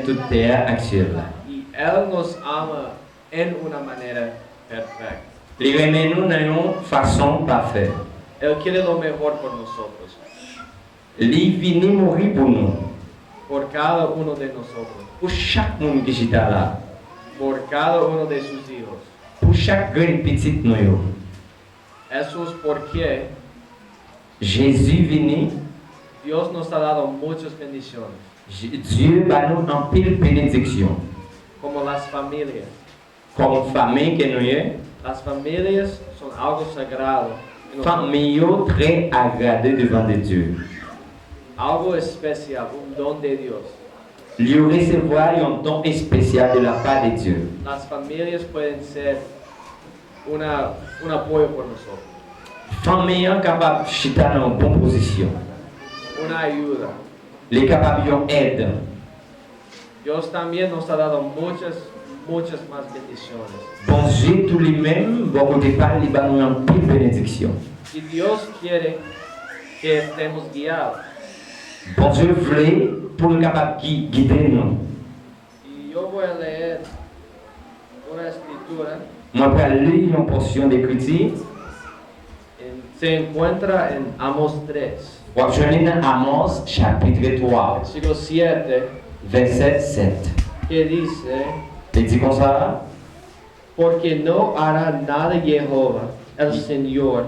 terra actuelle. E Ele nos ama em uma maneira perfeita. Ele remet-nous d'une façon parfaite. Ele quer o melhor por nós. Il vini mourir pour nous. Por cada uno de nós. Pour chaque monde qui est là. Por cada uno de sus hijos. Pour chaque grand petit nous. Eso es porque Jésus vini. Dios nos ha dado muchas bendiciones. Dieu va nous en pile bénédiction. Como las familias. Comme famille que nous sommes. Las familias son algo sagrado. Famille très agradée devant Dieu. Algo especial, don de Dios. Lui recevoir un don spécial de la part de Dieu. Las familias pueden ser un apoyo por nosotros. Famille capable de chiter dans une bonne position. Una ayuda. Les capables d'aide. Dios también nos ha dado muchas más bendiciones. Bon Dieu tout lui-même, bon au départ, il va nous en pile bénédiction. Y Dios quiere que estemos guiados. Bon Dieu voulait pour nous capable de guider nous. Y yo voy a leer una escritura. Moi, je vais lire une portion d'écriture. Se encuentra en Amos 3. Je lis dans Amos chapitre 3, Versículo 7. verset 7. Que dice: Il dit comme ça. Porque no hará nada Jehová, el Señor,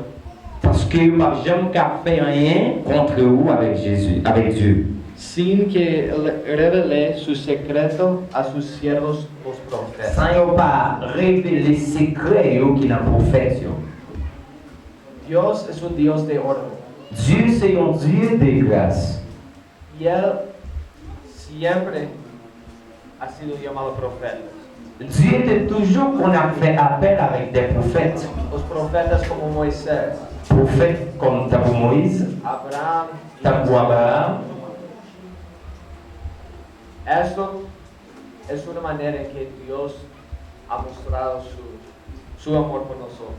Parce que je n'ai jamais fait rien contre vous avec Jésus, avec Dieu. sin que revele su secreto a sus siervos los profetas. Sans ne pas révéler les secrets qui sont prophètes. Dios es un Dios de orden. Dieu, c'est un Dieu de grâce. Y Él siempre ha sido llamado profeta. Dieu était toujours qu'on a fait appel avec des prophètes. Los profetas como Moisés, Prophètes comme Tabou Moïse, Abraham. Tabou Abraham. Esto es una manera en que Dios ha mostrado su amor por nosotros.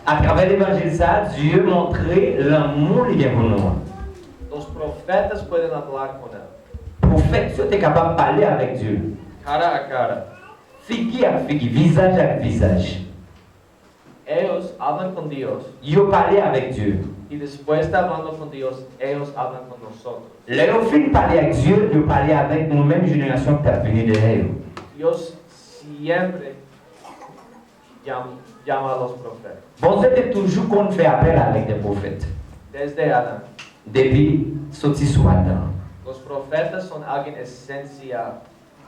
À travers l'évangile, ça, Dieu montrait l'amour qu'il y a pour nous. Los profetas pueden hablar con Él, Prophète, tu es capable de parler avec Dieu. cara a cara. Figure à figure, visage à visage. Ellos hablan con Dios Ils parlaient avec Dieu. y después de hablando con Dios, ellos hablan con nosotros. Les filles parlaient avec Dieu, ils parlaient avec nous-mêmes, génération qui est venue derrière. Dios siempre llama a los profetas. Bon, c'était toujours qu'on fait appel avec des prophètes. Desde Adán. Depuis sorti sur Adam. Los profetas son alguien esencial.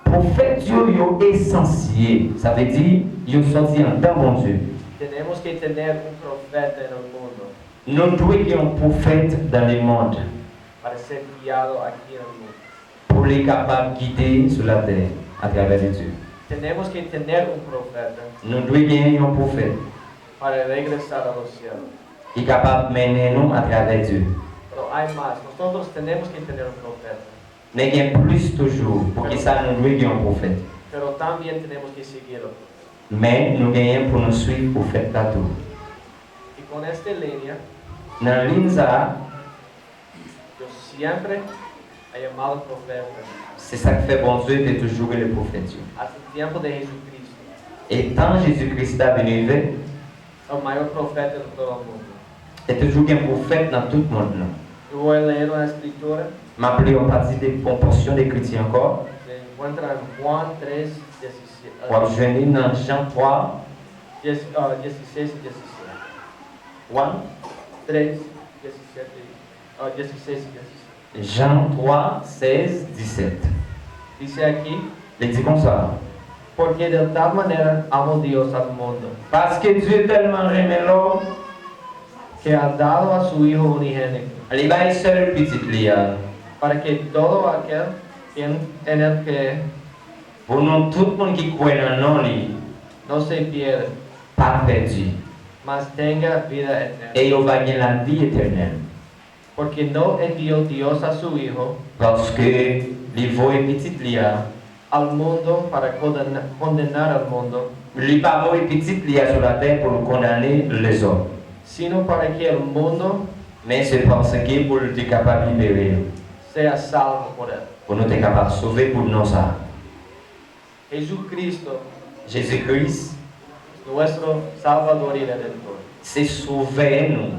Prophètes, ils sont essentiels. Ça veut dire qu'ils sont sortis en temps bon Dieu. Tenemos que tener un profeta en el mundo Nous devons avoir un prophète dans le monde para ser guiado aquí en el mundo. pour les capables de guider sur la terre à travers Dieu. Tenemos que tener un profeta Nous devons gagner un prophète para regresar a los cielos. qui est capable de mener nous à travers Dieu. Pero hay más. Nosotros tenemos que tener un profeta. Mais il y a plus toujours pour que ça nous devons gagner un prophète. Pero también tenemos que seguirlo. Mais nous gagnons pour nous suivre le prophète tout. Y con esta línea, Dans la ligne, ça, yo siempre he llamado profeta c'est ça qui fait bon Dieu de toujours le prophète. hasta el tiempo de Jesucristo, Et tant Jésus-Christ est venu, el mayor profeta de todo el mundo. il y a toujours un prophète dans tout le monde. Yo voy a leer una escritura. M'appeler en partie des proportions d'écriture encore. Se encuentra en Juan 3, 17, Je vais lire dans Jean 3, 16 y 17. 1, 3, 17, 16 y 17. Jean 3, 16, 17. Dice aquí: Il dit comme ça. Porque de tal manera amó Dios al mundo, Parce que Dieu tellement aimé l'homme, que ha dado a su Hijo unigénito, il va être seul petit liard. para que todo aquel en el que Pour nous, tout le monde qui croit en nous, no se pierda, pas perdu. mas tenga vida eterna. Et il va gagner la vie éternelle. Porque no envió Dios a su Hijo Parce que les voix petit liard, al mundo para condenar al mundo, les paroles petit liard sur la terre pour condamner les hommes. sino para que el mundo Mais c'est parce que pour être capable de libérer, sea salvo por él. pour nous être capable de sauver pour nous ça. Jesucristo Jésus-Christ, nuestro Salvador y Redentor. c'est sauver nous.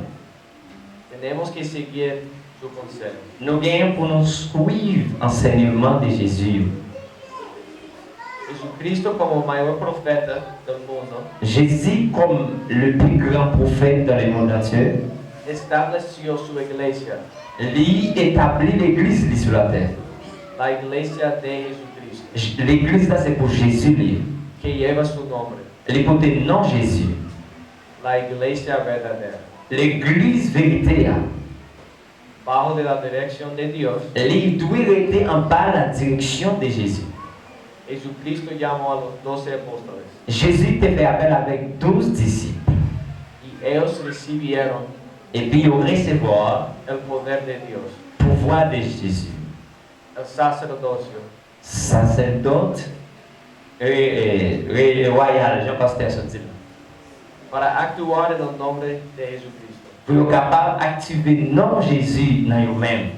Tenemos que seguir su consejo. Nous gagnons pour nous suivre l'enseignement de Jésus. Jesucristo como mayor profeta del mundo Jésus, comme le plus grand prophète dans le monde entier, estableció su iglesia, lui établit l'église lui, sur la terre. la iglesia de Jesucristo, L'église là c'est pour Jésus lui. que lleva su nombre, Elle est pour le nom Jésus. la iglesia verdadera, L'église vérité, bajo de la dirección de Dios. elle doit rester en bas la direction de Jésus. Jesucristo llamó a los 12 apóstoles Jésus te fait appel avec 12 disciples. y ellos recibieron Et puis ils recevoir el poder de Dios, le pouvoir de Jésus. el sacerdocio, Sacerdote et royal, Jean-Pasteur Sotil. para actuar en el nombre de Jesucristo, Pour être capable d'activer le nom Jésus dans vous-même.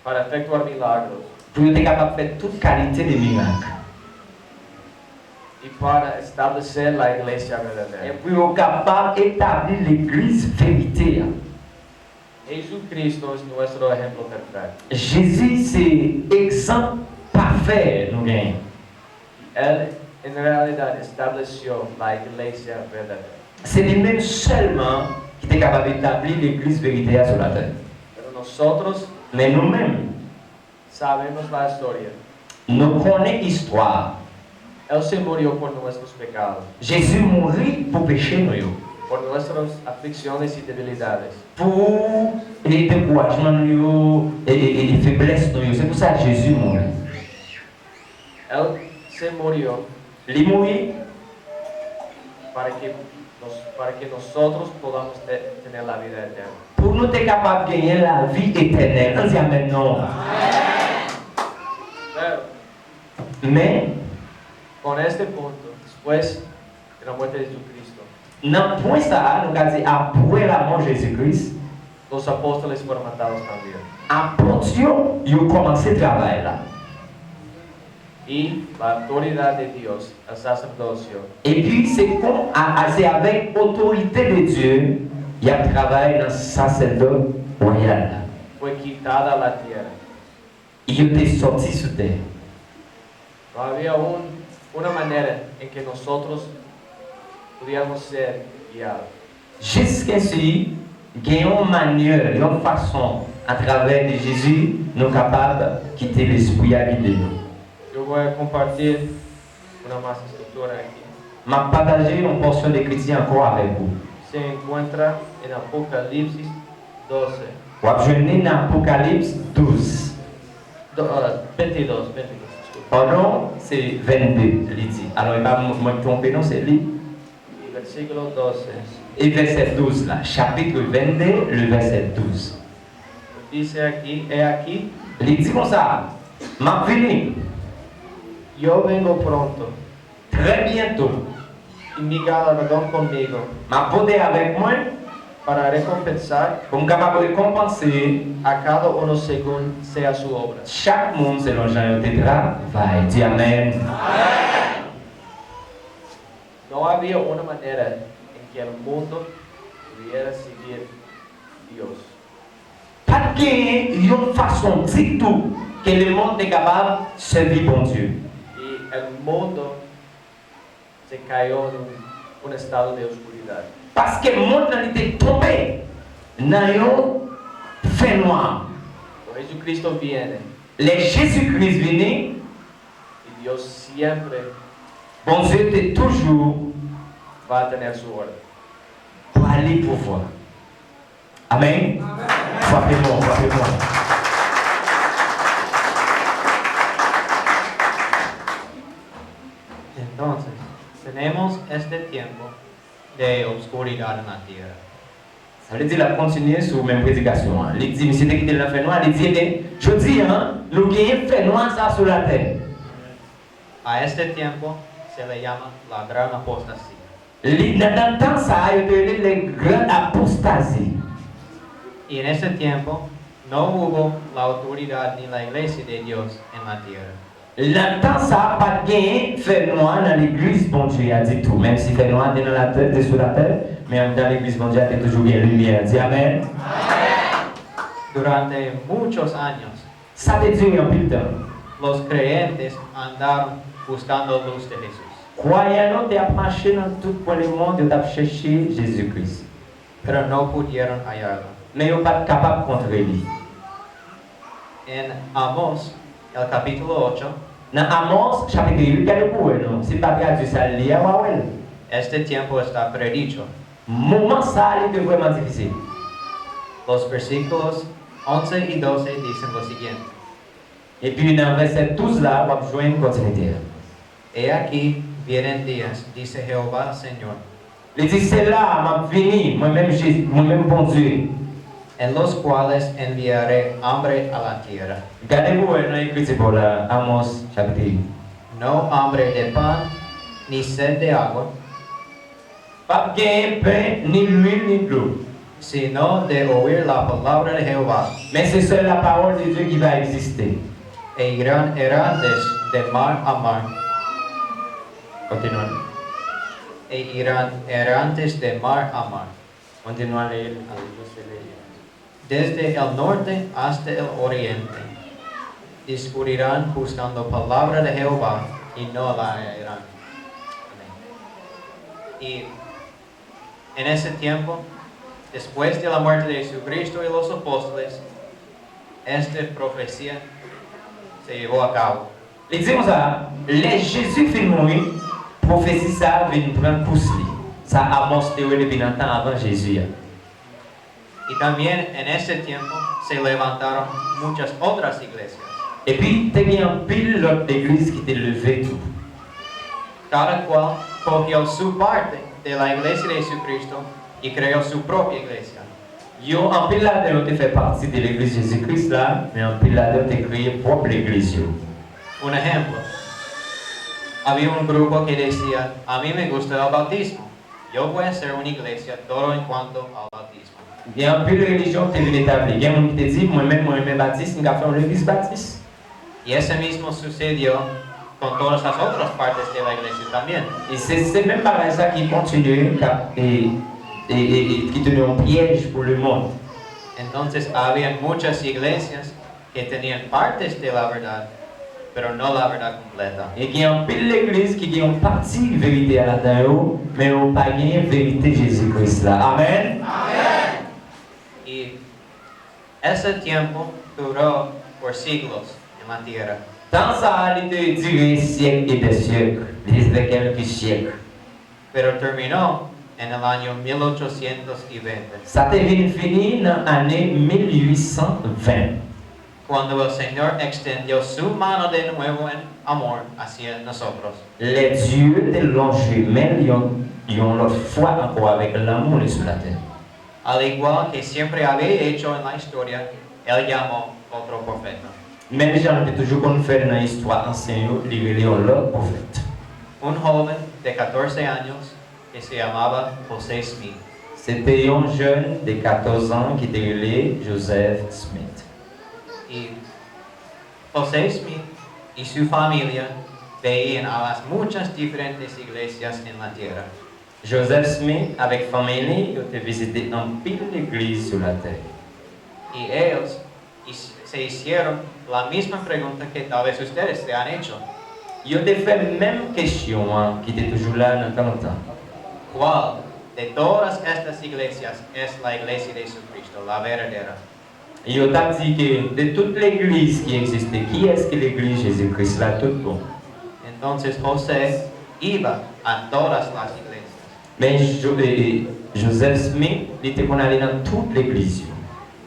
para efectuar milagros Pour être capable de faire toute qualité de miracles. y para establecer la iglesia Et verdadera. pour être capable d'établir l'église vérité. Jesucristo es nuestro ejemplo perfecto. Jésus, c'est exemple parfait, nous gagnons. Él en realidad estableció la iglesia verdadera. C'est lui-même seulement qui est capable d'établir l'église vérité sur la terre. Pero nosotros Mais nous-mêmes, sabemos la historia. nous connaissons l'histoire. Él se murió por nuestros pecados, Jésus mourit pour pécher nous, por nuestras aflicciones y debilidades. pour les découragements nous et les faiblesses nous. C'est pour ça que Jésus mourit. Él se murió Il mourit para que nosotros podamos tener la vida eterna. pour nous être capables de gagner la vie éternelle. On dit Amen, non. Pero Mais, con este punto, después de la muerte de Jesucristo, dans le point ça, nous avons dit après la mort de Jésus-Christ, los apóstoles fueron matados también. apôtres, ils ont commencé le travail là. Y la autoridad de Dios, el sacerdocio, Et puis, c'est avec l'autorité de Dieu, il y a travaillé dans le sacerdoce royal. fue quitada a la tierra. Il était sorti sur terre. No había una manera en que nosotros pudiéramos ser guiados. Jusqu'ici, il y a une manière, une façon, à travers de Jésus, nous sommes capables de quitter l'esprit habité. Yo voy a compartir una más escritura aquí. Je partager une portion de chrétien encore avec vous. Se encuentra en Apocalipsis 12. Vous avez dans Apocalypse 12. 22, disculpe. Pardon, c'est 22, il dit. Alors, il ne va pas me tromper, non, c'est lui. Y versículo 12. Et verset 12 là, chapitre 22, le verset 12. Dice aquí, he aquí, Il dit comme ça, m'a venu yo vengo pronto, très bientôt, y mi galardón conmigo, m'a posé avec moi, para recompensar pour me capable de récompenser a cada uno según sea su obra. chaque monde selon Jean de travail. Dis Amen. No había una manera en que el mundo pudiera seguir Dios. Pas de une façon du tout que le monde est capable de servir bon Dieu. Y el mundo se cayó en un estado de oscuridad. Parce que le monde a été tombé dans un fait noir. Cuando Jesucristo viene, Les Jésus-Christ venu, y Dios siempre bon Dieu était toujours va a tener su orden. pour aller pour voir. Amen. Frappez-moi, frappez-moi. Entonces, tenemos este tiempo de obscuridad en la tierra. Ça veut dire la continuer sur même prédication. Il dit, monsieur, qui était dans le fait noir, il dit, je dis, nous gagnons fait noir ça sur la terre. A este tiempo se le llama la gran apostasía. Dans le temps, ça a été les grandes apostasies. Y en ese tiempo no hubo la autoridad ni la iglesia de Dios en la tierra. Longtemps, ça n'a pas gagné fait noir dans l'église, bon Dieu a dit tout. Même si fait noir est dans la tête, est sur la terre, mais dans l'église, bon Dieu a toujours bien lumière. Dis Amen. Durante muchos años, Ça te dure un peu de temps. los creyentes andaron buscando luz de Jesús, Croyants, tu as marché dans tout le monde, tu as cherché Jésus-Christ. pero no pudieron hallarlo. Mais ils ne sont pas capables de contrer lui. En Amós, el capítulo 8, Dans Amos, chapitre 8, quel est pour eux, non? Si pas traduit ça, lire, ouais. este tiempo está predicho. Moment ça, il est vraiment difficile. Los versículos 11 y 12 dicen lo siguiente: Et puis dans le verset 12 là, on va jouer une continuité. He aquí vienen días, dice Jehová Señor, Il dit, c'est là, m'a fini, moi-même Jésus, moi-même bon Dieu. en los cuales enviaré hambre a la tierra. Regardez-vous dans l'écriture pour Amos chapitre 8. No hambre de pan, ni sed de agua, Pas de pain, ni l'huile, ni de l'eau. sino de oír la palabra de Jehová. Mais c'est seule la parole de Dieu qui va exister. E irán errantes de mar a mar, Continuons. e irán errantes de mar a mar, Continuons à lire. desde el norte hasta el oriente. Discurrirán buscando palabra de Jehová y no la hallarán. Amén. Y en ese tiempo, después de la muerte de Jesucristo y los apóstoles, esta profecía se llevó a cabo. Il dit comme ça, les Jésus fait mourir, prophétie ça vient prendre pouce li. Ça Amos théorie depuis longtemps avant Jésus. Y también en ese tiempo se levantaron muchas otras iglesias, Et puis, tu as un pile l'autre église qui t'est levé tout. cada cual cogió su parte de la iglesia de Jesucristo y creó su propia iglesia. Yo, un pile là-dedans, tu fait partie de l'église Jésus-Christ là, mais un pile là-dedans, tu créé propre église. Un ejemplo, había un grupo que decía, a mí me gusta el bautismo, yo voy a hacer una iglesia todo en cuanto al bautismo. Il y a un peu de religion qui est établie. Il y a un qui te dit, moi-même baptiste, je vais faire l'église baptiste. Y ese mismo sucedió con todas las otras partes de la iglesia también. Et c'est même pareil ça qui continue et qui tenait un piège pour le monde. Entonces había muchas iglesias que tenían partes de la verdad, pero no la verdad completa. Et il y a un peu de l'église qui a une partie de vérité à l'intérieur, mais on n'a pas gagné vérité Jésus-Christ là. Amen. Y ese tiempo duró por siglos en la tierra. Dans ça, il te duré siècles et des siècles, des quelques siècles. Pero terminó en el año 1820, Ça devient fini dans l'année 1820. cuando el Señor extendió su mano de nuevo en amor hacia nosotros. Les dieux de l'enjouement, ils ont leur foi encore avec l'amour sur la terre. Al igual que siempre había hecho en la historia, Él llamó otro profeta. Même les gens qui toujours qu'on fait dans l'histoire ancienne, ils relèvent leur prophète. Un joven de 14 años que se llamaba José Smith. C'était un jeune de 14 ans qui était relé Joseph Smith. Y José Smith y su familia veían a las muchas diferentes iglesias en la tierra. Joseph Smith, avec famille, il a visité un pile d'églises sur la terre. Y ellos se hicieron la misma pregunta que tal vez ustedes se han hecho. Ils ont fait la même question qui était toujours là dans 40 ans. ¿Cuál de todas estas iglesias es la iglesia de Jesucristo, la verdadera? Ils ont dit que de toute l'église qui existait, qui est-ce que l'église Jésus-Christ là tout bon? Entonces José iba a todas las iglesias. Mais Joseph Smith, il était qu'on allait dans toute l'église.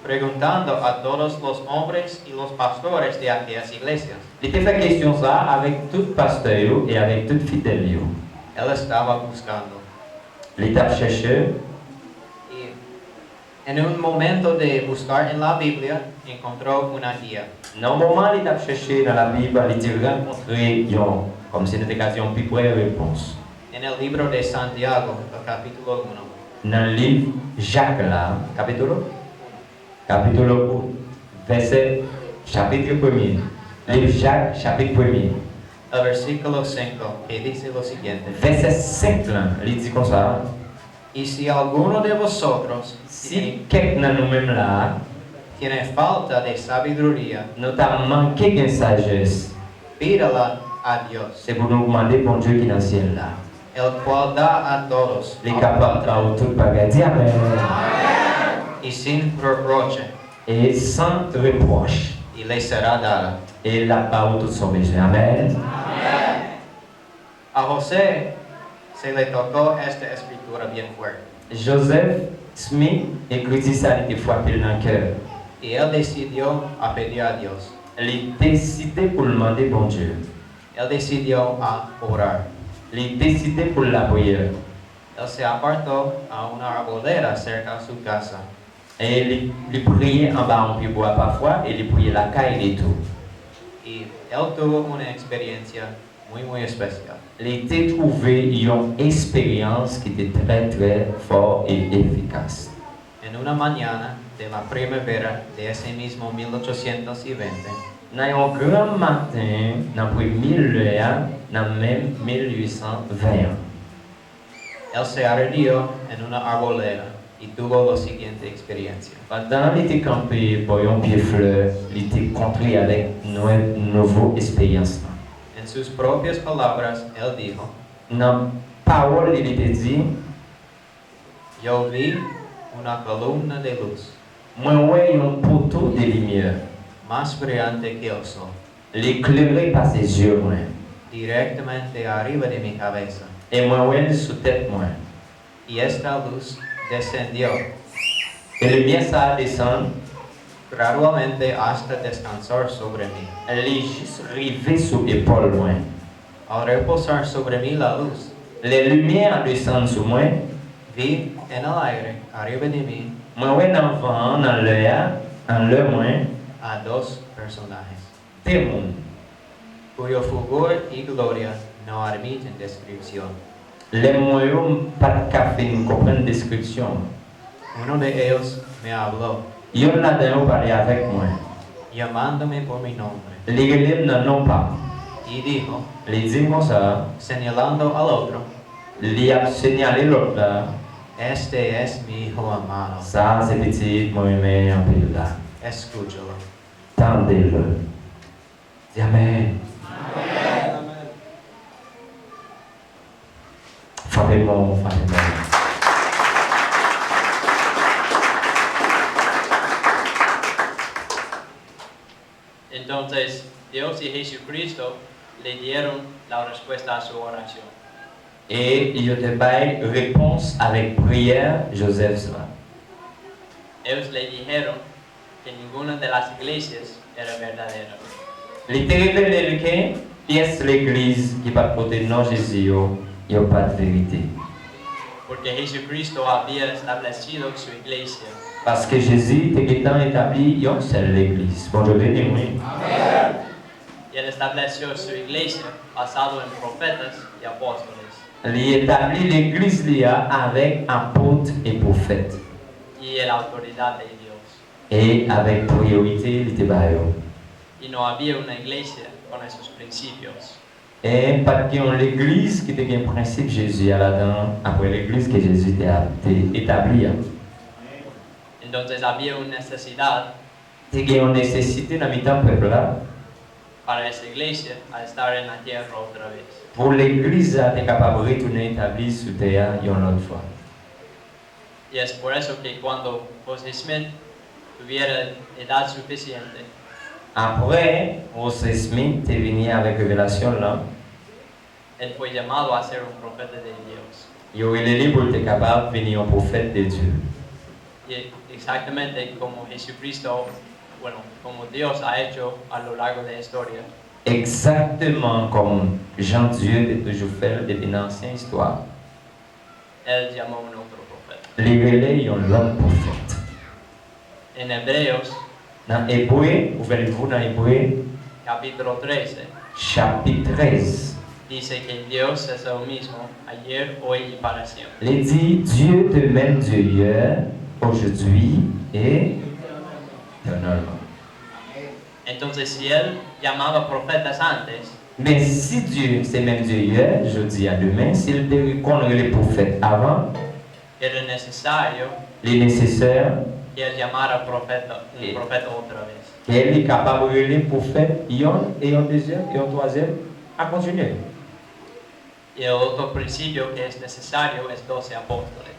Preguntando a todos los hombres y los pastores de aquellas iglesias. Il était fait question ça avec tout pasteur et avec tout fidèle. Él estaba buscando. L'étape chercheur. Y en un momento de buscar en la Biblia, encontró una guía. Dans le moment l'étape chercheur dans la Bible, il a rencontré comme si c'était occasion plus près réponse. En el libro de Santiago, el capítulo 1. Dans le livre Jacques là, capítulo 1, verset chapitre 1er. Livre Jacques, chapitre 1er. el versículo 5, que dice lo siguiente. Verset 5 là, il dit comme ça. Y si alguno de vosotros Si quelqu'un de nous-mêmes là, tiene falta de sabiduría, nous t'a manqué de sagesse, pídala a Dios, c'est pour nous demander bon Dieu qui est dans le ciel là. el cual da a todos Les capables de tout bagaille. Dis Amen. y sin reproche, Et sans reproche. y le será dada. Et la parole tout son besoin. Amen. A José se le tocó esta escritura bien fuerte. Joseph Smith écrit ça, il était frappé dans le cœur. Y él decidió a pedir a Dios. Il décidé pour demander bon Dieu. Él decidió a orar. Il décidé pour la prière. Él se apartó a una arboleda cerca de su casa. Et il priait en bas en pied bois parfois, et il priait la caille et tout. Y él tuvo una experiencia muy especial. Il était trouvé une expérience qui était très très forte et efficace. En una mañana de la primavera de ese mismo 1820, Dans un grand matin, dans le 1000 dans même 1820, él se arrodilló en una arboleda y tuvo la siguiente experiencia. pendant qu'il était campé pour un pied fleur, il était compris avec une nouvelle expérience. En sus propias palabras, él dijo, Dans la parole, il était dit, yo vi una columna de luz moi, ouais, un poteau de lumière, más brillante que el sol, l'éclairé par ses yeux, moi. directamente arriba de mi cabeza. Et moi, ouais, sous tête, moi. Y esta luz descendió Et le lumière, ça descend, gradualmente hasta descansar sobre mí. elle est juste arrivée sous l'épaule, moi. Al reposar sobre mí la luz, Les lumières descendent sur moi. vi en el aire, arriba de mí, Moi, ouais, dans le vent, dans l'air, moi, a dos personajes, témoin. cuyo fulgor y gloria no admiten descripción. Les moyens, pas de café, nous comprenons description. Uno de ellos me habló, Yon là-dedans, parler avec moi. llamándome por mi nombre, Les relèves n'en ont pas. y dijo, Les dit comme ça, señalando al otro, les a signalé l'autre là. este es mi hijo amado, Ça, c'est petit, moi, mais un peu là. escúchalo. Tendez-le. Dis Amen. Frappez-moi, frappez-moi. Entonces, Dios y Jesucristo le dieron la respuesta a su oración. Et je te baille réponse avec prière, Joseph cela. Ellos le dijeron que ninguna de las iglesias era verdadera. Les révélé que pièce l'église qui va porter non Jésus, il n'y a pas de vérité. Porque Jesucristo había establecido su iglesia Parce que Jésus était établi une seule église. Bon, je vais dire oui. y él estableció su iglesia basado en profetas y apóstoles. Il établit l'église là avec apôtres et prophètes. Y en la autoridad de Dios. Et avec priorité, il était baillot. Y no había una iglesia con esos principios. Et pas que l'église qui était un principe Jésus à là-dedans, après l'église que Jésus était établi. Entonces había una necesidad C'est qu'il y a une nécessité dans le peuple là. para esa iglesia a estar en la tierra otra vez. Pour l'église à être capable de retourner établi sur terre une autre fois. Y es por eso que cuando José Smith tuviera edad suficiente, Après, José Smith est venu avec révélation là. él fue llamado a ser un profeta de Dios. Il aurait les libres pour être capable de devenir un prophète de Dieu. Y exactamente como Jesucristo, bueno, como Dios ha hecho a lo largo de la historia, Exactement comme Jean-Dieu a toujours fait depuis l'ancienne histoire. él llamó a un otro profeta. Les relais ont l'autre prophète. En Hebreos, Dans Hébreu, ouvrez-vous dans Hébreu, capítulo 13, chapitre 13. dice que Dios es el mismo ayer, hoy y para siempre. Il dit Dieu de même Dieu hier, aujourd'hui et éternellement. Entonces, si él llamaba profetas antes, Mais si Dieu, c'est même Dieu hier, je dis à demain, s'il te connaît les prophètes avant, era necessário les nécessaires, que ele llamara profeta, profeta outra vez. qu'elle est capable de les prophètes, yon et un deuxième et un troisième, à continuer. Y el otro principio que es necesario es 12 apóstoles.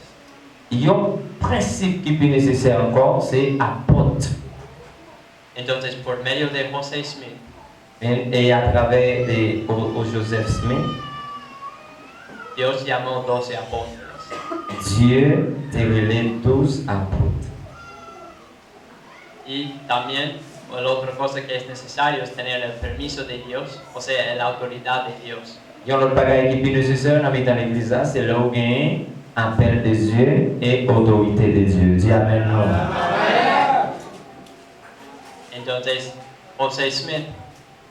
Il y a un principe qui est nécessaire encore, c'est apôtre. Entonces, por medio de José Smith, Et à travers au Joseph Smith, Dios llamó 12 apóstoles. Dieu te révèle 12 apôtres. Y también, la otra cosa que es necesario es tener el permiso de Dios, o sea, la autoridad de Dios. Il y a un autre bagage qui est nécessaire dans l'église, c'est là où il y a un appel de Dieu et autorité de Dieu. Dis Amen. Entonces, José Smith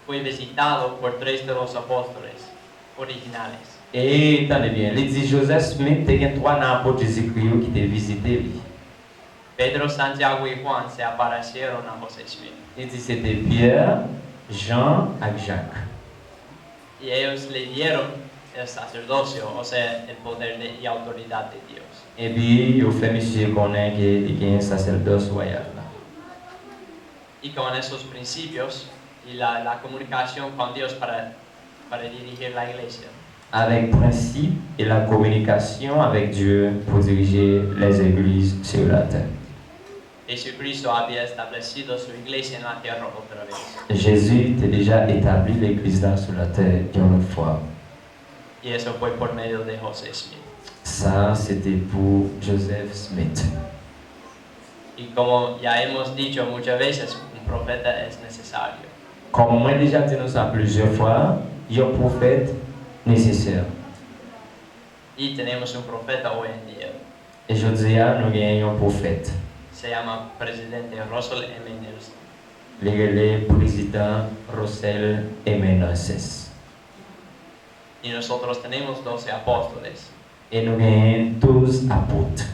fue visitado por 3 de los apóstoles originales. Et attendez bien, il dit Joseph Smith, il y a 3 apôtres Jésus-Christ qui t'ont visité. Pedro, Santiago y Juan se aparecieron a José Smith. Il dit c'était Pierre, Jean et Jacques. Y ellos le dieron el sacerdocio, o sea, el poder y autoridad de Dios. Et puis, il a fait monsieur connaître qu'il y a un sacerdoce royal. Y con esos principios y la comunicación con Dios para dirigir la iglesia. Avec principe et la communication avec Dieu pour diriger les églises sur la terre. Jesucristo había establecido su iglesia en la tierra otra vez. Jésus a déjà établi l'église là sur la terre une autre fois. Y eso fue por medio de José Smith. Ça, c'était pour Joseph Smith. Y como ya hemos dicho muchas veces, un profeta es necesario. Comme moi déjà dit nous ça plusieurs fois, il y a un prophète nécessaire. Y tenemos un profeta hoy en día. Et je dis, nous avons un prophète. Se llama presidente Russell M. Nelson. Le président Russell M. Nelson. Y nosotros tenemos 12 apóstoles. Et nous avons 12 apôtres.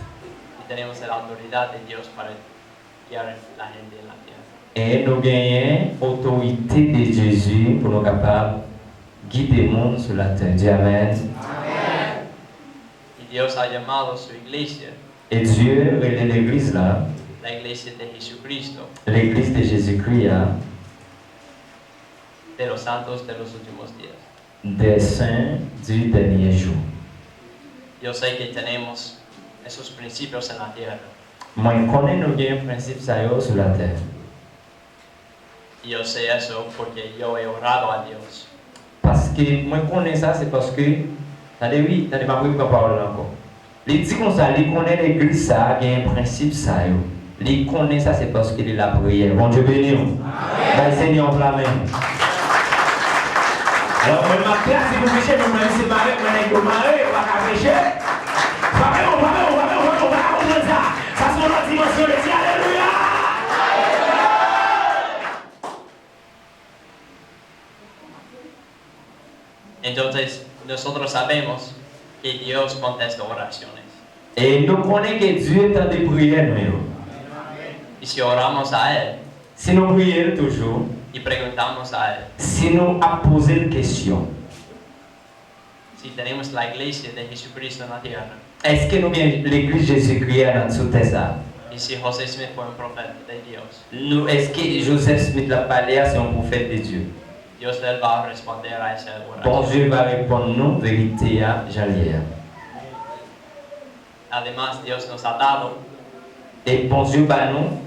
Y tenemos la autoridad de Dios para guiar la gente en la tierra. Et nous avons l'autorité de Jésus pour nous capables de guider le monde sur la terre. Dis Amen. Amen. Y Dios ha llamado su iglesia. Et Dieu relève l'église là. La iglesia de Jesucristo. L'église de Jésus-Christ De los santos de los últimos días. Des saints du dernier jour. Yo sé que tenemos esos principios en la tierra. Moi, je connais nos principes sur la terre. Y yo sé eso porque yo he orado a Dios. Parce que moi, je connais ça, c'est parce que, attendez, oui, attendez, ma parole encore. Il dit comme ça, il connaît l'église, ça, il y a un principe, ça. Il connaît ça, c'est parce qu'il est la prière. Bon Dieu béni. Ben, Seigneur, en la main. Alors, moi, ma classe, si vous prêchez, vous me séparez, vous me marrez, on va prêcher. On va comprendre ça. Ça, c'est notre dimension de dire Alléluia. Entonces, nosotros sabemos que Dios contesta oraciones. Et nous connaissons que Dieu est en des prières, nous. Y si oramos a Él, si nous prions toujours, y preguntamos a Él, si nous posons une question, si tenemos la iglesia de Jesucristo en la tierra, est-ce que nous avons l'église Jésus-Christ dans sous terre? y si José Smith fue un profeta de Dios, Nous, est-ce que Joseph Smith l'a parlé, c'est un prophète de Dieu? Dios él va a responder a esa Bon oración. Dieu va répondre nous, vérité à Jean-Lier. Además, Dios nos ha dado Et bon Dieu va nous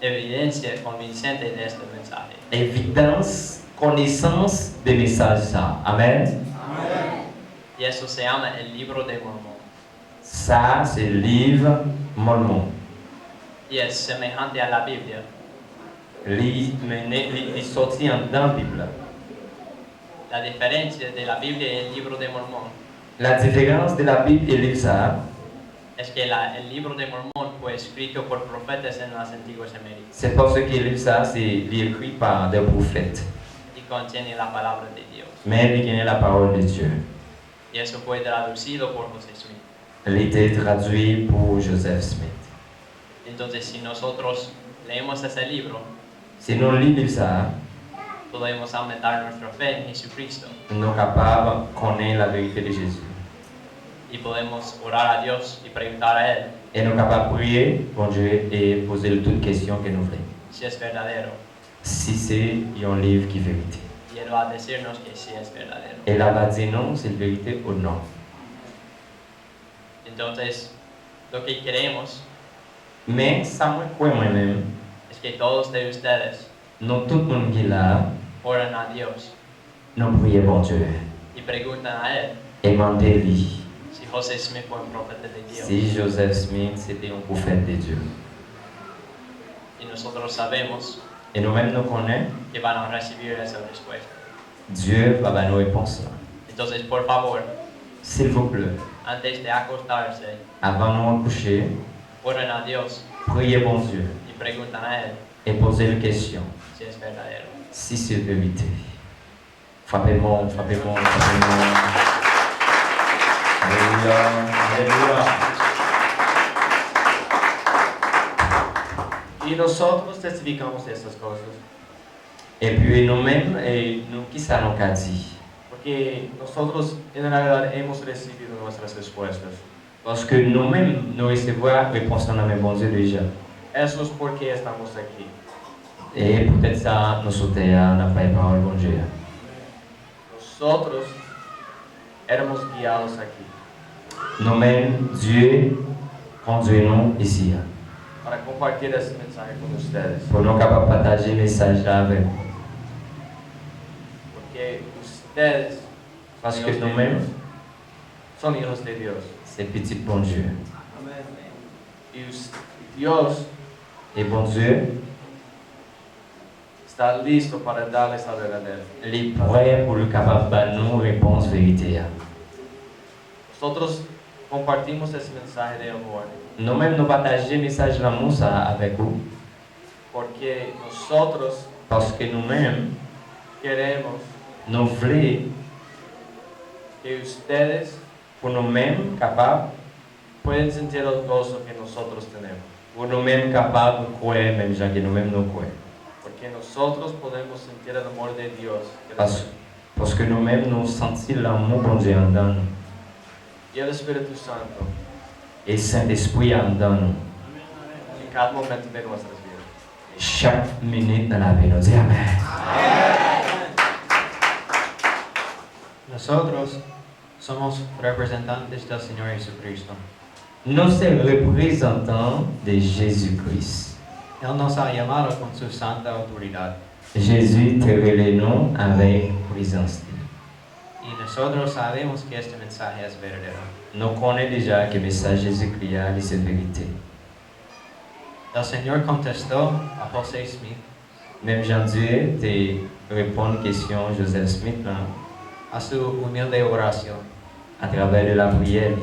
evidencia convincente de este mensaje. évidence, connaissance des messages. Ça. Amen. Y eso se llama el libro de Mormón. Ça, c'est le livre Mormon. Y es semejante a la Biblia, Il est sorti dans la Bible. la diferencia de la Biblia y el libro de Mormón La différence de la Bible et le livre ça, es que el libro de Mormón fue escrito por profetas en las antiguas Américas c'est parce que le livre ça, c'est écrit par des prophètes. y contiene la palabra de Dios. Mais il y a la parole de Dieu. Y eso fue traducido por José Smith. Elle était traduite pour Joseph Smith. Entonces, si nosotros leemos ese libro, Si nous lisons ça, podemos aumentar nuestra fe en Jesucristo nous sommes capables de connaître la vérité de Jésus. y podemos orar a Dios y preguntar a Él Et nous sommes capables de prier, bon Dieu, et poser toutes questions que nous voulons. si es verdadero. Si c'est un livre qui est vérité. Y Él va a decirnos que sí es verdadero. Et là, va dire non, c'est la vérité ou non. Entonces, lo que queremos Mais ça, moi, quoi moi-même, es que todos de ustedes nous, tout le monde qui est là, oran a Dios nous prions, bon Dieu, y preguntan a Él et demandez-lui si José Smith fue un profeta de Dios. si Joseph Smith c'était un prophète de Dieu. Y nosotros sabemos Et nous-mêmes, nous connaissons, que van a recibir esa respuesta. Dieu va dar nos réponses. Entonces, por favor, S'il vous plaît, antes de acostarse, avant de nous coucher, oren a Dios priez, bon Dieu, y preguntan a Él et posez une question. si es verdadero. Si c'est vérité. Frappez-moi, frappez-moi, frappez-moi. Alléluia, alléluia. Y nosotros testificamos de estas cosas Et puis nous-mêmes, et nous, qui ça nous a dit? porque nosotros en realidad hemos recibido nuestras respuestas. Parce que nous-mêmes, nous recevons la réponse en bon Dieu déjà. Eso es porque estamos aquí. Et peut-être ça, nous sautons, n'a pas parole, bon Dieu. Nosotros éramos guiados aquí Nous-mêmes, Dieu conduit nous ici. para compartir este mensaje con ustedes. Pour nous capables de partager le message là avec vous. Porque ustedes Parce son que hijos de nous-mêmes, Dios. Son hijos de Dios. c'est petit bon Dieu. Y Dios Et bon Dieu, está listo para darles la verdadera. il est prêt pour le capable de nous réponse vérité. Nosotros compartimos ese mensaje de amor Nous-mêmes, nous partageons le message de l'amour ça avec vous. porque nosotros Parce que nous-mêmes, queremos nous voulons, que ustedes pour nous-mêmes, capables, pueden sentir el gozo que nosotros tenemos. pour nous-mêmes capables de croire, même gens que nous-mêmes nous croyons. Porque nosotros podemos sentir el amor de Dios Parce que nous-mêmes, nous sentons l'amour bon Dieu en nous. y el Espíritu Santo Et Saint-Esprit en nous. en cada momento de nuestras vidas. Chaque minute dans la vie, nous disons Amen. Nosotros somos representantes del Señor Jesucristo. Nous sommes représentants de Jésus-Christ. Él nos ha llamado con su santa autoridad. Jésus te révèle nous avec présence. Y nosotros sabemos que este mensaje es verdadero. Nous connaissons déjà que le message de Jésus-Christ est cette vérité. El Señor contestó a José Smith Même Jean-Dieu te répond à une question Joseph Smith là, a su humilde oración. à travers de la prière.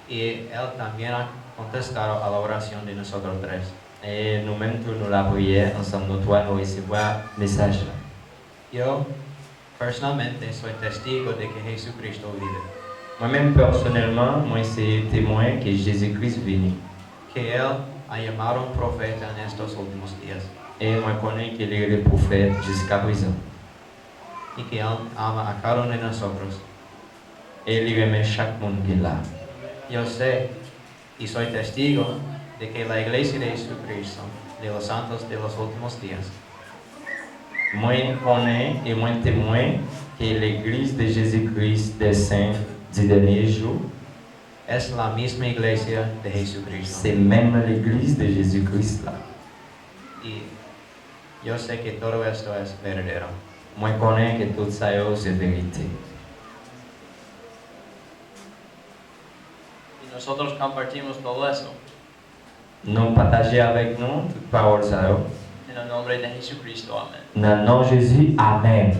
Y Él también ha contestado a la oración de nosotros tres. Et nous-mêmes, tous nous la prière, ensemble, nous trois, nous recevons le message là. Yo personalmente soy testigo de que Jesucristo vive, Moi-même, personnellement, moi, c'est témoin que Jésus-Christ est venu. que Él ha llamado un profeta en estos últimos días Et moi, je connais qu'il est le prophète jusqu'à présent. y que Él ama a cada uno de nosotros. Et il remet chaque monde qui est là. Yo sé y soy testigo de que la iglesia de Jesucristo, de los santos de los últimos días, Moi, je connais et moi, témoin que l'église de Jésus-Christ des saints du dernier jour, es la misma iglesia de Jesucristo. c'est même l'église de Jésus-Christ là. Y yo sé que todo esto es verdadero. Moi, je connais que tout ça c'est vérité. Y nosotros compartimos todo eso Nous partageons avec nous toute parole ça. en el nombre de Jesucristo. Amén. Dans le nom de Jésus, Amen.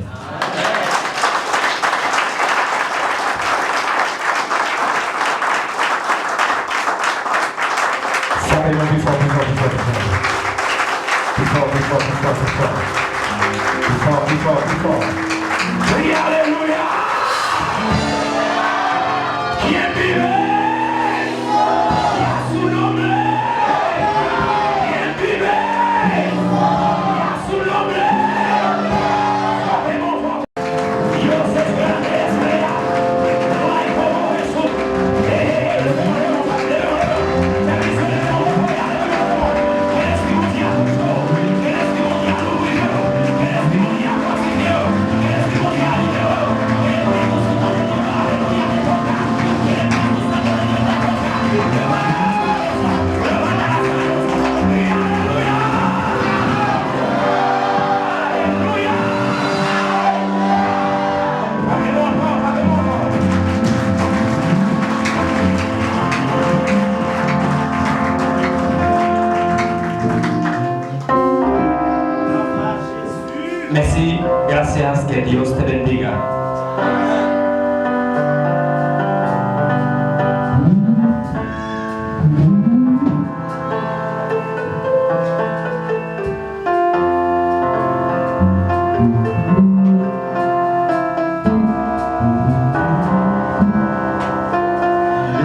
Frappez-moi plus fort, plus fort, plus fort, plus fort. Plus fort, plus fort, plus fort, plus fort. Plus fort, plus fort, plus fort. Criez Alléluia! Quien vive? Y a su nombre. Quien vive? Y a su nombre.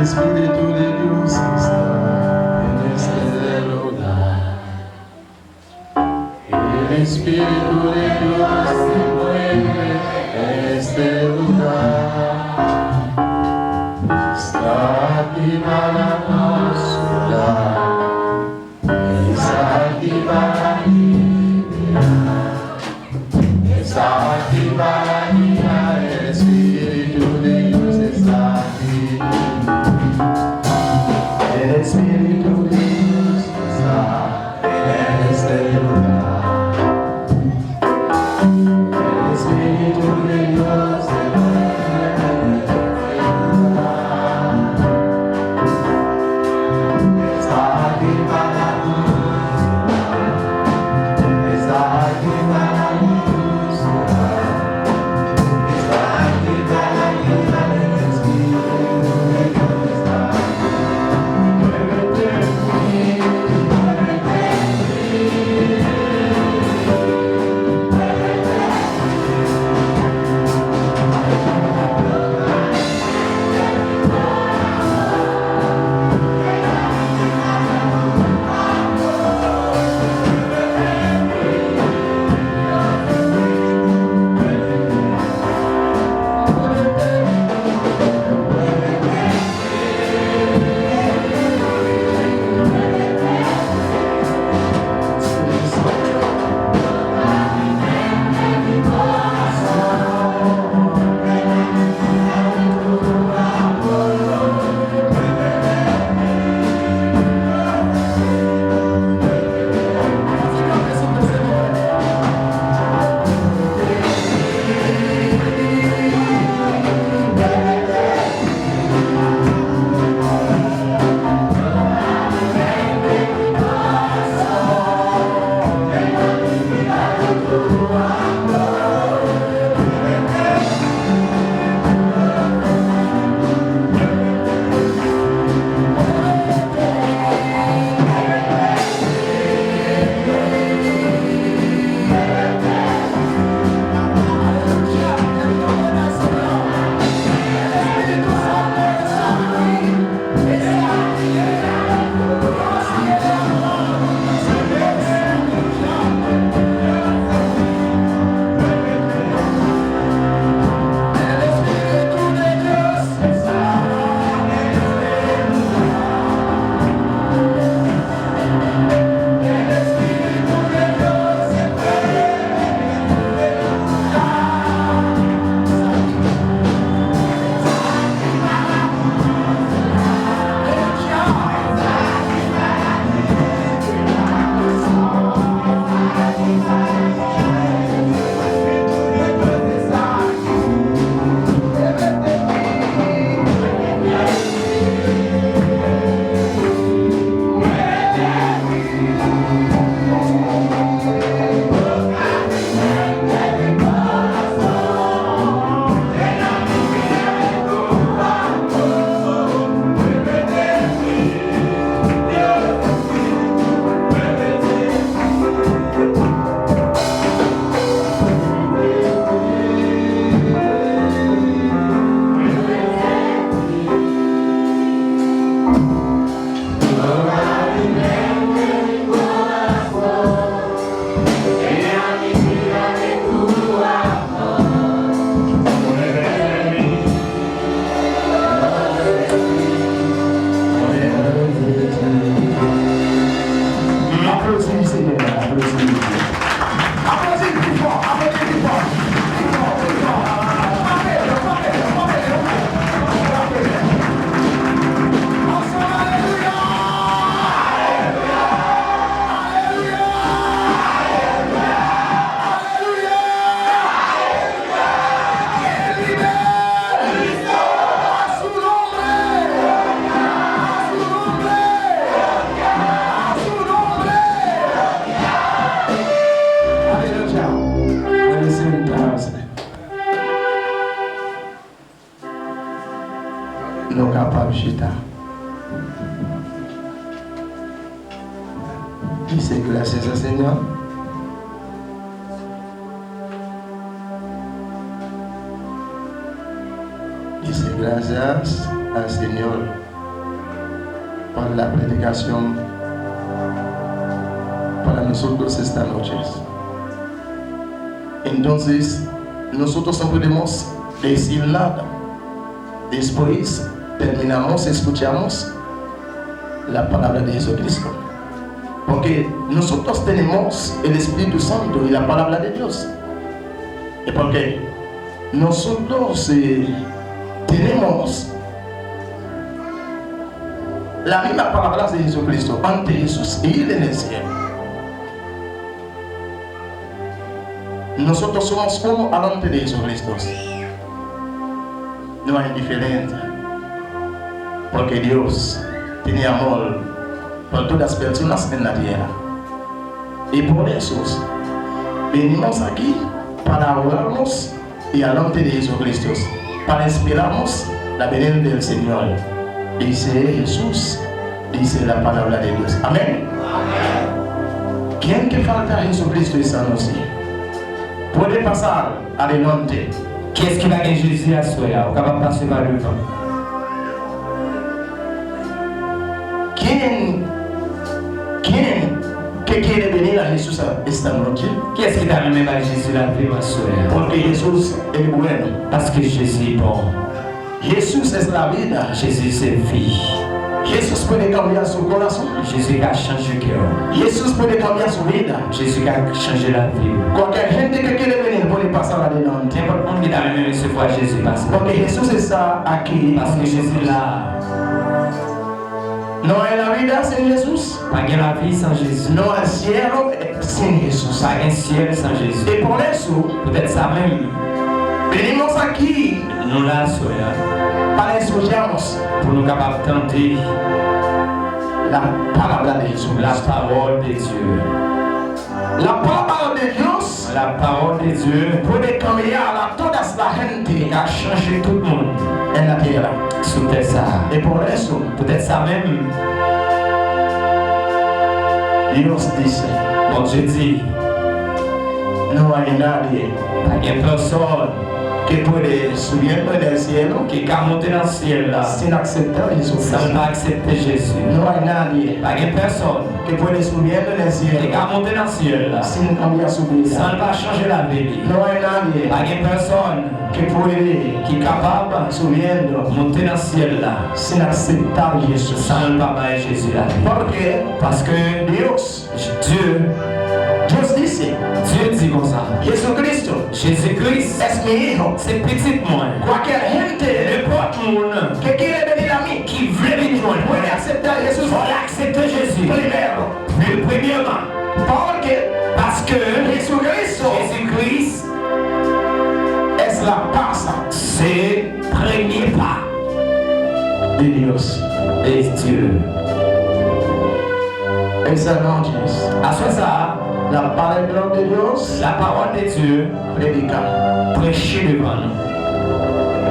Espíritu de Dios está en este lugar. El Espíritu de Dios se mueve en este lugar. Está activa la atmósfera. Está activa la vida. Está activa la vida. El Espíritu de Dios está aquí. El Espíritu de Dios está en este lugar. El Espíritu de Dios se mueve en este lugar. Está activa la luz. Está activa la luz. Está activa la vida del Espíritu de Dios está aquí. Muévete en mí, muévete en Nous capables de chuter. Qui c'est glacé ça, Seigneur? Qui c'est glacé à Seigneur? por la predicación para nosotros esta noche. Entonces, nosotros no podemos decir nada. Después terminamos, escuchamos la palabra de Jesucristo. Porque nosotros tenemos el Espíritu Santo y la palabra de Dios. Y porque nosotros tenemos la misma palabra de Jesucristo ante Jesús y Él en el cielo. Nosotros somos uno delante de Jesucristo. No hay diferencia. Porque Dios tiene amor por todas las personas en la tierra. Y por eso venimos aquí para orarnos y delante de Jesucristo, para esperarnos la venida del Señor. Dice Jesús, dice la palabra de Dios. Amén. Amén. ¿Quién que falta a Jesucristo esta noche? Puede pasar adelante. Qui est-ce qui va gagner Jésus à soi? On va passer par le vent. ¿Quién que quiere venir a Jesús esta noche? Qui est-ce qui t'a amené à Jésus la vie à soi? Porque Jesús es bueno. Parce que Jésus est bon. Jesús es la vida. Jésus c'est vie. Jesús puede cambiar su corazón. Jésus a changé le cœur. Jesús puede cambiar su vida. Jésus a changé la vie. Cualquier gente que quiere venir puede pasar adelante. N'importe qui t'a amené à recevoir Jésus parce Porque Jesús está aquí. que Jésus est là. No hay la vida sin Jesús. Pas de la vie sans Jésus. No hay cielo sin Jesús. Pas un ciel sans Jésus. Y por eso Peut-être ça même. venimos aquí Nous là, soya, para escucharnos pour nous capables d'entendre la palabra de Jesús. la parole de Dieu. La palabra de Dios La parole de Dieu puede cambiar a toda la gente qui a changé tout le monde en la tierra. sous terre ça. Y por eso Peut-être ça même. Dios dice, Bon Dieu dit, no hay nadie pas de personne que puede subir en el cielo qui est monté dans le ciel là sin aceptar a Jesús. sans pas accepter Jésus. No hay nadie Pas de personne que puede subir en el qui cielo est monté dans le ciel là sin cambiar su vida. sans pas changer la vie. No hay nadie Pas de personne que puede qui est capable subiendo de monter dans le ciel là sin aceptar a Jesús. sans pas bailler Jésus la vie. Porque Parce que Dios dice, Dieu dit comme ça. Jesucristo Jésus-Christ, es mi hijo. c'est petit moi. Cualquier gente N'importe monde que quiere venir a mí qui veut venir joindre, puede aceptar a Jesús faut accepter Jésus. primero. Premièrement, Porque parce que Jesucristo Jésus-Christ, es la paz c'est le premier pas de Dios. de Dieu. Esa noche À ce ça, la palabra de Dios la parole de Dieu predica. prêchée devant nous.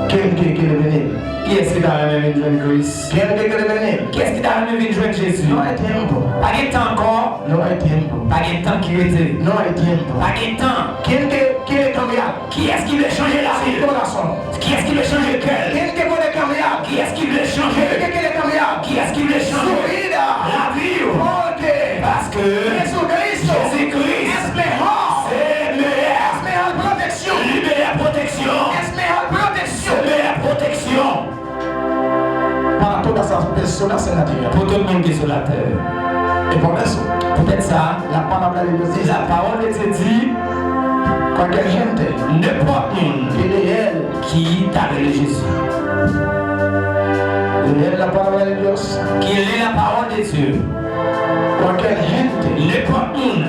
¿Quién que quiere venir? Qui est-ce qui t'a amené à joindre Christ? ¿Quién que quiere venir? Qui est-ce qui t'a amené à joindre Jésus? No hay tiempo. Pas de temps encore, No hay tiempo. pas de temps qui était. No hay tiempo. Pas de temps. ¿Quién que quiere cambiar? Qui est-ce qui veut changer la Su vie? corazón. Qui est-ce qui veut changer le cœur? ¿Quién que puede cambiar? Qui est-ce qui veut ¿Quién changer? que quiere cambiar? Qui est-ce qui veut Su changer vida. la vie? Porque Parce que Jesucristo Jésus-Christ, es mejor. c'est meilleur. Es mejor protección. La meilleure protection. Es mejor protección La meilleure protection para todas las personas en la tierra. pour tout le monde qui est sur la terre. Y por eso Peut-être ça, la palabra de Dios dice, la parole de Dieu dit, cualquier gente n'importe monde que lee él, qui t'a révélé Jésus, lee la palabra de Dios, qui lit la parole de Dieu, cualquier gente n'importe monde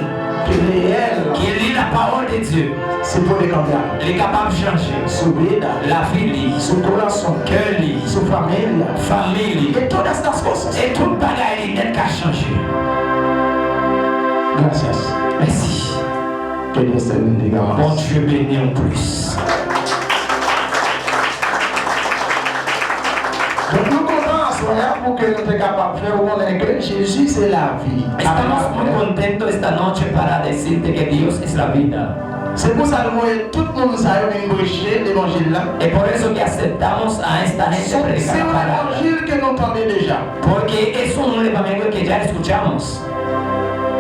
que lee él, qui lit la parole de Dieu, se puede cambiar il est capable de changer su vida, la vie, su corazón, cœur, su familia, famille, y todas estas cosas. et tout le bagage net qu'à changer. Gracias. Merci. Que Dios te bendiga Bon más. Dieu béni en plus. Donc nous commençons pour que nous soyons capables de faire connaître que Jésus c'est la vie. Estamos muy contentos esta noche para decirte que Dios es la vida. C'est pour ça que tout le monde a prêché l'évangile là. Es por eso que aceptamos a esta gente C'est predicar la un palabra. évangile que nous entendons déjà. Porque es un evangelio que ya escuchamos.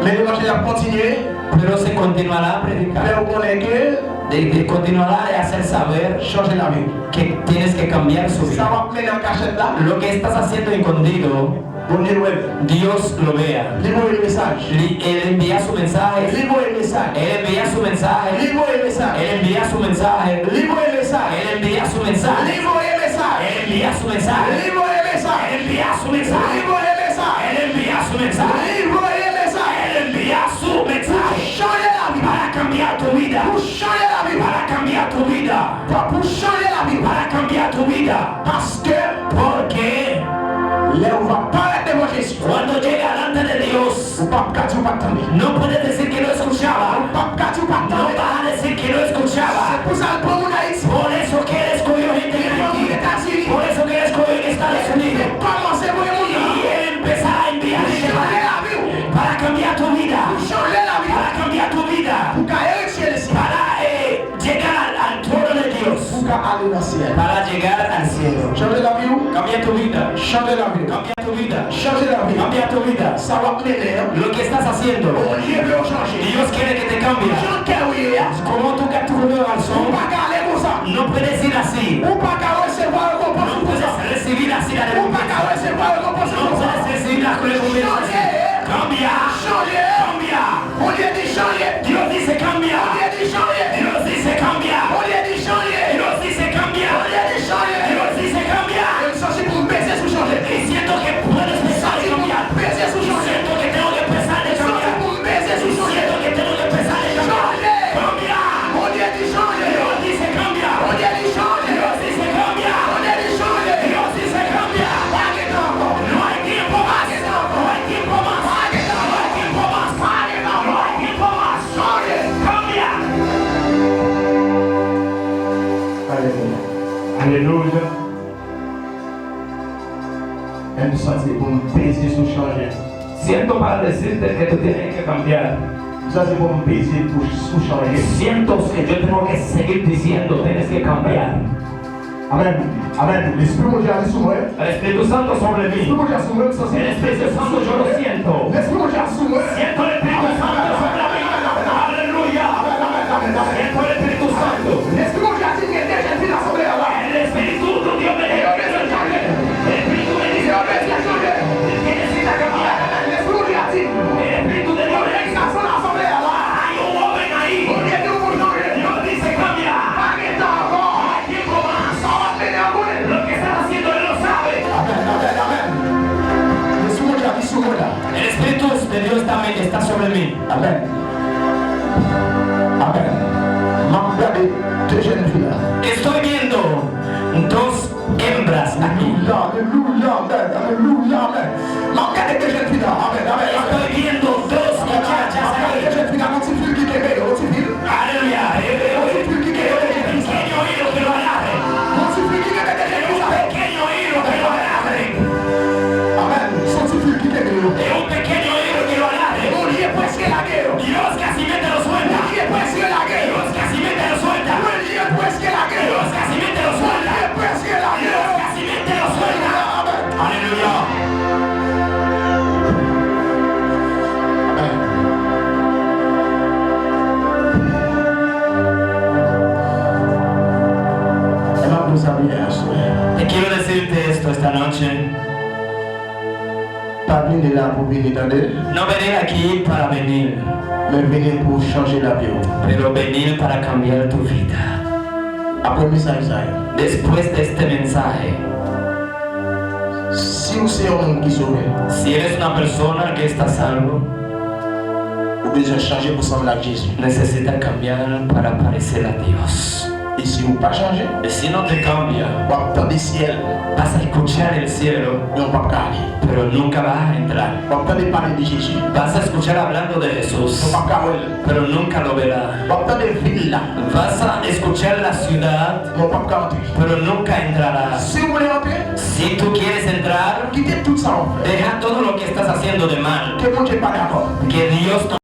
Mais l'évangile a continué. Pero se continuará a predicar. Mais on connaît que Continuará a hacer saber changer la vie. que tienes que cambiar su Ça vida. va mener en cachette là. Lo que estás haciendo escondido, Bon Dieu, Dios lo vea. livre le message. Él envía su mensaje. Livre le message. Él envía su mensaje. Livre le message. Él envía su mensaje. Livre le message. Él envía su mensaje. Livre le message. Él envía su mensaje. Livre le message. Él envía su mensaje. Livre le message. Él envía su mensaje. Livre le message. Él envía su mensaje. Changer la vie. Para cambiar tu vida. Pour changer la vie. Para cambiar tu vida. Pour changer la vie. Para cambiar tu vida. Parce que Porque là on va parler devant Jésus. cuando llega delante de Dios, Ou pas qu'à tu pas attendre. no puedes decir que no escuchaba. Pas qu'à tu pas No attendre. vas a decir que no escuchaba. C'est pour ça que pour mon Haïti. Por eso que él escogió gente en Haití. Por eso que él escogió en Estados Unidos. Commencez à voir mon Y nom. él empezará a enviar gente Changer la vie. para cambiar tu vida. Changer la vie. Para cambiar tu vida. Pour qu'à héritier le ciel. Para llegar al trono de Dios. Pour qu'à aller dans le ciel. Para llegar al cielo. Changer la vie. Cambia tu vida. Changer la vie. Cambia tu vida. Changer la vie. Cambia tu vida. Ça va mener. Lo que estás haciendo, Mon Dieu veut changer. Dios quiere que te cambie. Jean Kerry. Como tú que tu al Ou son, pas qu'à aller comme ça. no puedes ir así. Ou pas qu'à recevoir le No compense pour ça. puedes recibir así la Ou pas recompensa. qu'à recevoir le compense No pour ça. puedes recibir la recompensa. Cambia. Changer. Cambia. On lui a dit changer. Dios dice cambia. On lui a dit changer. Dios dice cambia. On lui a dit changer. Dios dice cambia. On lui a dit changer. Dios dice cambia. Je suis pour me baiser sous changer. Y siento que puedes empezar a cambiar. Baiser sous changer. Siento que tengo que empezar a Je suis cambiar. pour me baiser sous changer. Siento que tengo que empezar a cambiar. Cambia. On lui a dit changer. Dios dice cambia. On lui a dit changer. Dios dice cambia. On lui a dit changer. Dios dice cambia. Arrête encore. No hay tiempo más. No hay tiempo más. No hay tiempo más. No hay tiempo más. Cambia. Alléluia. Elle me sentit pour me baiser sous changer. Siento para decirte que tú tienes que cambiar. Ça c'est pour me baiser pour sous changer. Siento que yo tengo que seguir diciendo, tienes que cambiar. Amen. Amen. L'Esprit de Dieu est sur moi. El Espíritu Santo sobre mí. L'Esprit de Dieu est sur moi. Ça El c'est Espíritu Santo yo lo siento. l'Esprit de Dieu est sur moi. Siento el Espíritu Santo sobre mí. Aleluya. Siento el Espíritu Santo. L'Esprit de Dieu a dit qu'il y a des gens qui l'assemblée là-bas. El Espíritu de Dios me dijo que soy cambio. El Espíritu me dice que necesita cambiar. L'Esprit de Dieu a dit El Espíritu de Dios me qu'ils dice sont l'assemblée là-bas. hay un joven ahí. On lui a dit pour changer. Dios dice cambia. Arrête encore. No hay tiempo más. Ça va te mener à bout. Lo que estás haciendo él lo sabe. Amen. Amen. Amen. L'Esprit de Dieu a dit sur moi là. El Espíritu de Dios está sobre mí. Amen. Amen. M'a regardé deux jeunes filles là. Estoy viendo dos hembras aquí. Alléluia, amen, alléluia, amen. M'a regardé deux jeunes filles là. Amen, amen, amen. Estoy viendo dos muchachas Regardez deux aquí. jeunes filles là. Mon petit fils qui est belle, mon petit fils. Aleluya. Un pequeño hilo que lo agarre. Mon petit fils qui est belle, deux jeunes filles Un là. pequeño hilo que lo agarre. Amen. Son petit fils qui est belle. Un pequeño hilo que lo agarre. On y est presque la guerre. Dios casi mete lo suelta. On y est presque la guerre. Dios casi mete lo suelta. On y est presque la guerre. Dios casi mete lo On y suelta. est presque la Dios guerre. casi mete lo suelta. Amen. Aleluya. Amen. Elle m'a posé bien, soeur. Te quiero decirte esto esta noche. Pas venir là pour venir dans le, No venir aquí para venir, mais venir pour changer la vie. pero venir para cambiar tu vida. Après le message, ça y est. Después de este mensaje, Si vous êtes un homme qui sauve, si eres una persona que está salvo, vous devez changer pour ressembler à Jésus. necesitas cambiar para parecer a Dios. Et si vous ne pas changer, Y si no te cambia, vous allez entendre le ciel, vas a escuchar el cielo, mais on ne va pas aller. pero nunca vas a entrar. Vous allez entendre parler de Jésus, Vas a escuchar hablando de on Jesús, ne va pas aller. pero nunca lo verás. Vous allez entendre la ville là, Vas a escuchar la ciudad, mais on ne va pas entrer. pero nunca entrarás. Si vous voulez entrer, Si tú quieres entrar, quittez tout ça en fait. deja todo lo que estás haciendo de mal. Que mon Dieu n'est pas d'accord. Que Dios no